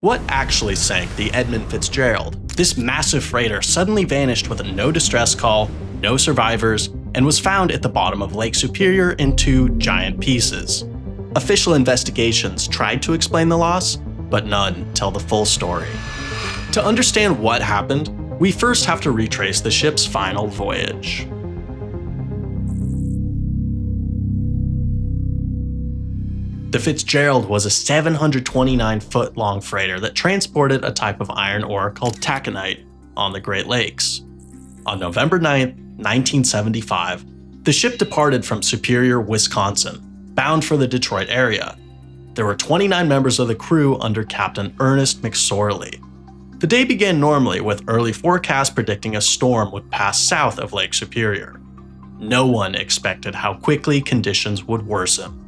What actually sank the Edmund Fitzgerald? This massive freighter suddenly vanished with a no distress call, no survivors, and was found at the bottom of Lake Superior in two giant pieces. Official investigations tried to explain the loss, but none tell the full story. To understand what happened, we first have to retrace the ship's final voyage. The Fitzgerald was a 729-foot-long freighter that transported a type of iron ore called taconite on the Great Lakes. On November 9, 1975, the ship departed from Superior, Wisconsin, bound for the Detroit area. There were 29 members of the crew under Captain Ernest McSorley. The day began normally with early forecasts predicting a storm would pass south of Lake Superior. No one expected how quickly conditions would worsen.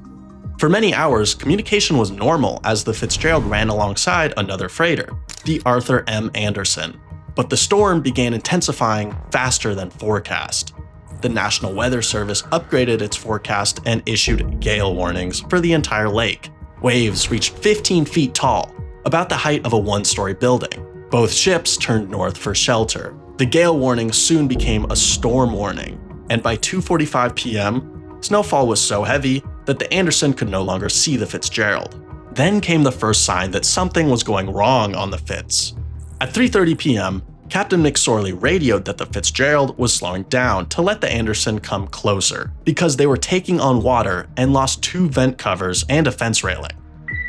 For many hours, communication was normal as the Fitzgerald ran alongside another freighter, the Arthur M. Anderson, but the storm began intensifying faster than forecast. The National Weather Service upgraded its forecast and issued gale warnings for the entire lake. Waves reached 15 feet tall, about the height of a one-story building. Both ships turned north for shelter. The gale warning soon became a storm warning, and by 2:45 p.m., snowfall was so heavy that the Anderson could no longer see the Fitzgerald. Then came the first sign that something was going wrong on the Fitz. At 3:30 p.m., Captain McSorley radioed that the Fitzgerald was slowing down to let the Anderson come closer, because they were taking on water and lost two vent covers and a fence railing.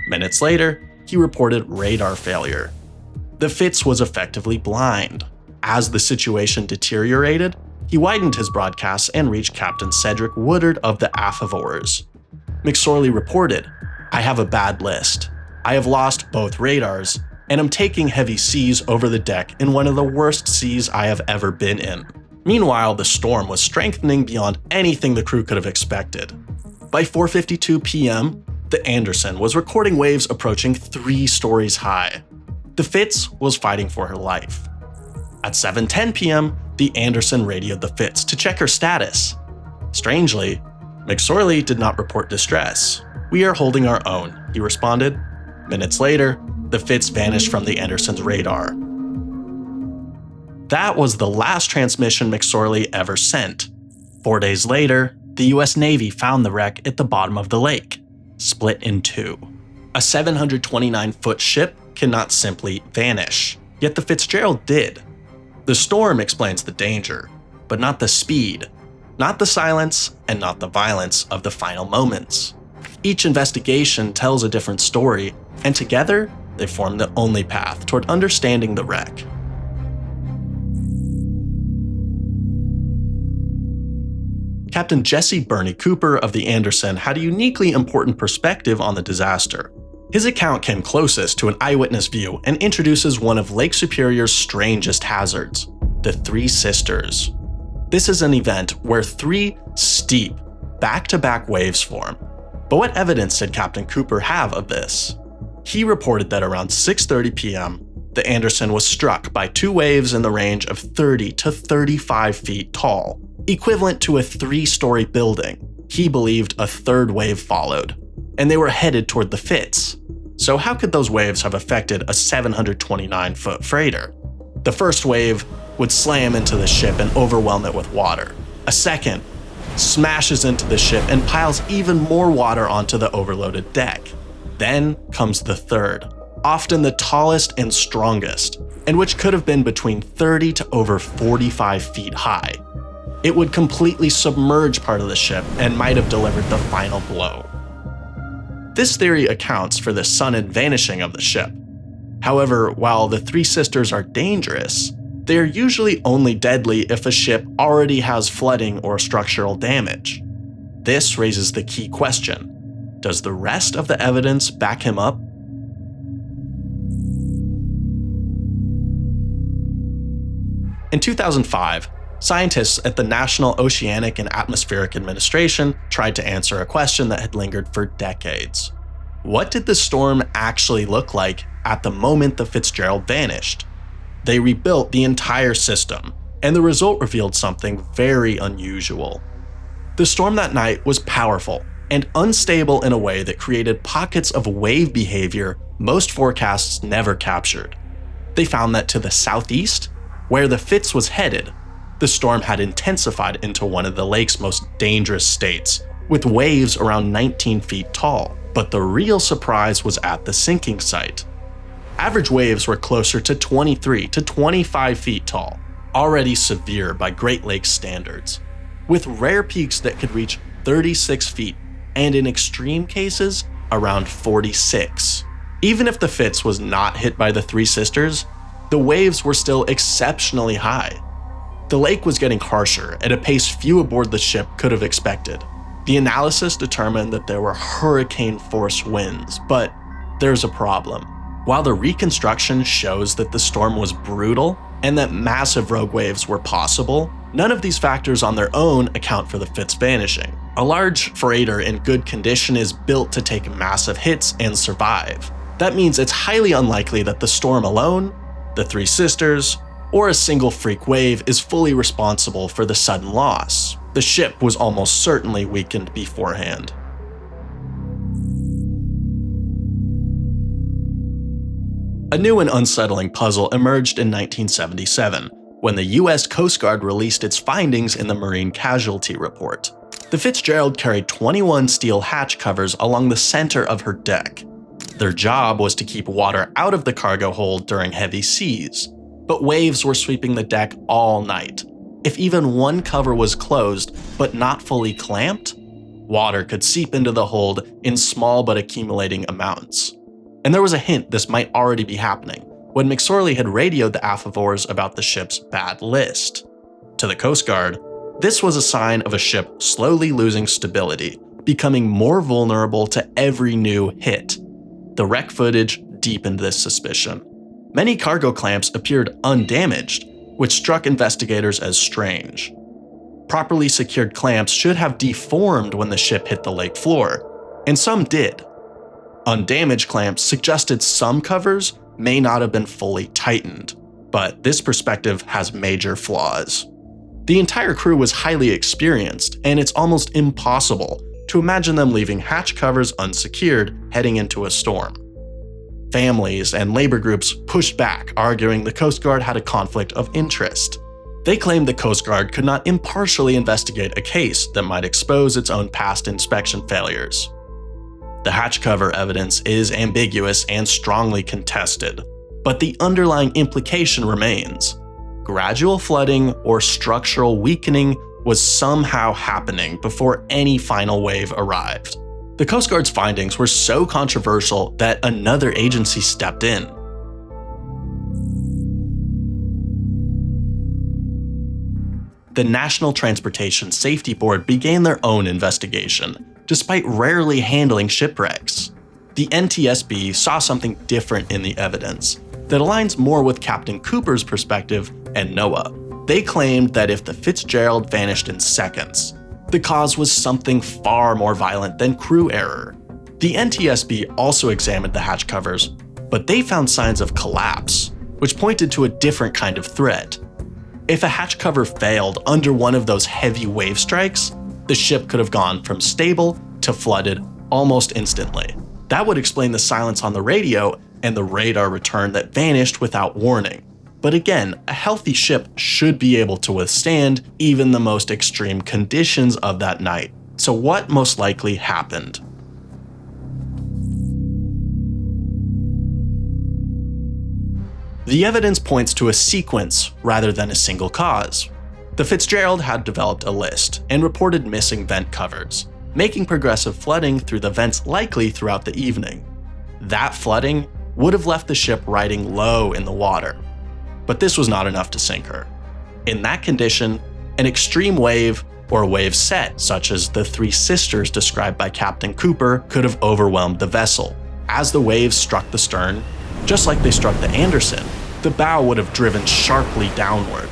Minutes later, he reported radar failure. The Fitz was effectively blind. As the situation deteriorated, he widened his broadcasts and reached Captain Cedric Woodard of the Affivores. McSorley reported, "I have a bad list. I have lost both radars, and am taking heavy seas over the deck in one of the worst seas I have ever been in." Meanwhile, the storm was strengthening beyond anything the crew could have expected. By 4:52 p.m., the Anderson was recording waves approaching 3 stories high. The Fitz was fighting for her life. At 7:10 p.m., the Anderson radioed the Fitz to check her status. Strangely, McSorley did not report distress. "We are holding our own," he responded. Minutes later, the Fitz vanished from the Anderson's radar. That was the last transmission McSorley ever sent. 4 days later, the US Navy found the wreck at the bottom of the lake, split in two. A 729-foot ship cannot simply vanish, yet the Fitzgerald did. The storm explains the danger, but not the speed, not the silence, and not the violence of the final moments. Each investigation tells a different story, and together, they form the only path toward understanding the wreck. Captain Jesse Bernie Cooper of the Anderson had a uniquely important perspective on the disaster. His account came closest to an eyewitness view and introduces one of Lake Superior's strangest hazards, the Three Sisters. This is an event where 3 steep, back-to-back waves form. But what evidence did Captain Cooper have of this? He reported that around 6:30 p.m., the Anderson was struck by 2 waves in the range of 30 to 35 feet tall, equivalent to a 3-story building. He believed a 3rd wave followed, and they were headed toward the Fitz. So how could those waves have affected a 729-foot freighter? The first wave would slam into the ship and overwhelm it with water. A second smashes into the ship and piles even more water onto the overloaded deck. Then comes the third, often the tallest and strongest, and which could have been between 30 to over 45 feet high. It would completely submerge part of the ship and might have delivered the final blow. This theory accounts for the sudden vanishing of the ship. However, while the Three Sisters are dangerous, they are usually only deadly if a ship already has flooding or structural damage. This raises the key question: does the rest of the evidence back him up? In 2005, scientists at the National Oceanic and Atmospheric Administration tried to answer a question that had lingered for decades. What did the storm actually look like at the moment the Fitzgerald vanished? They rebuilt the entire system, and the result revealed something very unusual. The storm that night was powerful and unstable in a way that created pockets of wave behavior most forecasts never captured. They found that to the southeast, where the Fitz was headed, the storm had intensified into one of the lake's most dangerous states, with waves around 19 feet tall. But the real surprise was at the sinking site. Average waves were closer to 23 to 25 feet tall, already severe by Great Lakes standards, with rare peaks that could reach 36 feet, and in extreme cases, around 46. Even if the Fitz was not hit by the Three Sisters, the waves were still exceptionally high. The lake was getting harsher at a pace few aboard the ship could have expected. The analysis determined that there were hurricane-force winds, but there's a problem. While the reconstruction shows that the storm was brutal and that massive rogue waves were possible, none of these factors on their own account for the Fitz vanishing. A large freighter in good condition is built to take massive hits and survive. That means it's highly unlikely that the storm alone, the Three Sisters, or a single freak wave is fully responsible for the sudden loss. The ship was almost certainly weakened beforehand. A new and unsettling puzzle emerged in 1977, when the US Coast Guard released its findings in the Marine Casualty Report. The Fitzgerald carried 21 steel hatch covers along the center of her deck. Their job was to keep water out of the cargo hold during heavy seas, but waves were sweeping the deck all night. If even one cover was closed but not fully clamped, water could seep into the hold in small but accumulating amounts. And there was a hint this might already be happening when McSorley had radioed the Afavors about the ship's bad list. To the Coast Guard, this was a sign of a ship slowly losing stability, becoming more vulnerable to every new hit. The wreck footage deepened this suspicion. Many cargo clamps appeared undamaged, which struck investigators as strange. Properly secured clamps should have deformed when the ship hit the lake floor, and some did. Undamaged clamps suggested some covers may not have been fully tightened, but this perspective has major flaws. The entire crew was highly experienced, and it's almost impossible to imagine them leaving hatch covers unsecured heading into a storm. Families and labor groups pushed back, arguing the Coast Guard had a conflict of interest. They claimed the Coast Guard could not impartially investigate a case that might expose its own past inspection failures. The hatch cover evidence is ambiguous and strongly contested, but the underlying implication remains. Gradual flooding or structural weakening was somehow happening before any final wave arrived. The Coast Guard's findings were so controversial that another agency stepped in. The National Transportation Safety Board began their own investigation, despite rarely handling shipwrecks. The NTSB saw something different in the evidence that aligns more with Captain Cooper's perspective and NOAA. They claimed that if the Fitzgerald vanished in seconds, the cause was something far more violent than crew error. The NTSB also examined the hatch covers, but they found signs of collapse, which pointed to a different kind of threat. If a hatch cover failed under one of those heavy wave strikes, the ship could have gone from stable to flooded almost instantly. That would explain the silence on the radio and the radar return that vanished without warning. But again, a healthy ship should be able to withstand even the most extreme conditions of that night. So what most likely happened? The evidence points to a sequence rather than a single cause. The Fitzgerald had developed a list and reported missing vent covers, making progressive flooding through the vents likely throughout the evening. That flooding would have left the ship riding low in the water. But this was not enough to sink her. In that condition, an extreme wave or a wave set, such as the Three Sisters described by Captain Cooper, could have overwhelmed the vessel. As the waves struck the stern, just like they struck the Anderson, the bow would have driven sharply downward.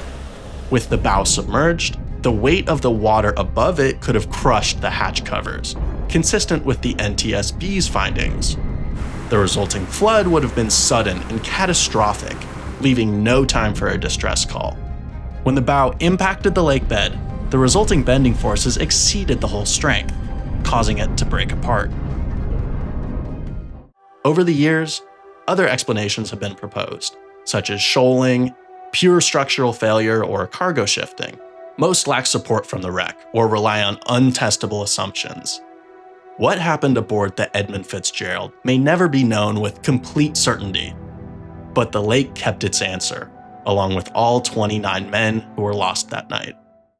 With the bow submerged, the weight of the water above it could have crushed the hatch covers, consistent with the NTSB's findings. The resulting flood would have been sudden and catastrophic, leaving no time for a distress call. When the bow impacted the lake bed, the resulting bending forces exceeded the hull's strength, causing it to break apart. Over the years, Other explanations have been proposed, such as shoaling, pure structural failure, or cargo shifting. Most lack support from the wreck or rely on untestable assumptions. What happened aboard the Edmund Fitzgerald may never be known with complete certainty, but the lake kept its answer, along with all 29 men who were lost that night.